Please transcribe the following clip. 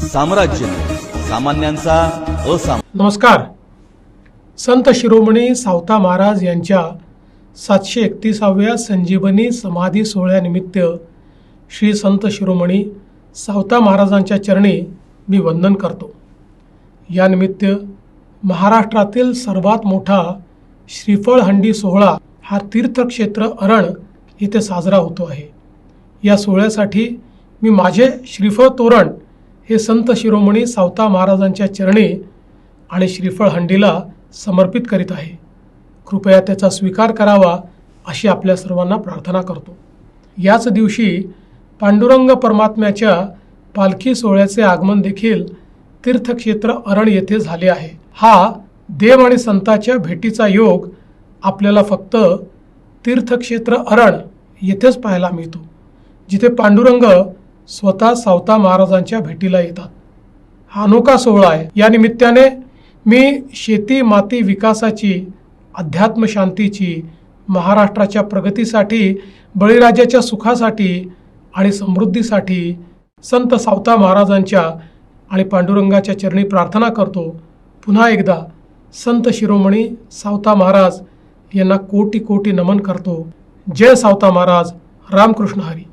साम्राज्य सामान्यांचा असामान्य। नमस्कार। संत शिरोमणी सावता महाराज यांच्या 731व्या संजीवनी समाधी सोहळ्यानिमित्त श्री संत शिरोमणी सावता महाराजांच्या चरणी मी वंदन करतो। यानिमित्त महाराष्ट्रातील सर्वात मोठा श्रीफळ हंडी सोहळा हा तीर्थक्षेत्र अरण येथे साजरा होतो आहे। या सोहळ्यासाठी मी माझे श्रीफळ तोरण हे संत शिरोमणी सावता महाराजांच्या चरणी आणि श्रीफळ हंडीला समर्पित करीत आहे। कृपया त्याचा स्वीकार करावा अशी आपल्या सर्वांना प्रार्थना करतो। याच दिवशी पांडुरंग परमात्म्याच्या पालखी सोहळ्याचे आगमन देखील तीर्थक्षेत्र अरण येथे झाले आहे। हा देव आणि संतांच्या भेटीचा योग आपल्याला फक्त तीर्थक्षेत्र अरण येथेच पाहायला मिळतो, जिथे पांडुरंग स्वतः सावता महाराजांच्या भेटीला येतात। हा अनोखा सोहळा आहे। या निमित्ताने मी शेती माती विकासाची, अध्यात्म शांतीची, महाराष्ट्राच्या प्रगतीसाठी, बळीराजाच्या सुखासाठी आणि समृद्धीसाठी संत सावता महाराजांच्या आणि पांडुरंगाच्या चरणी प्रार्थना करतो। पुन्हा एकदा संत शिरोमणी सावता महाराज यांना कोटी कोटी नमन करतो। जय सावता महाराज। रामकृष्ण हरी।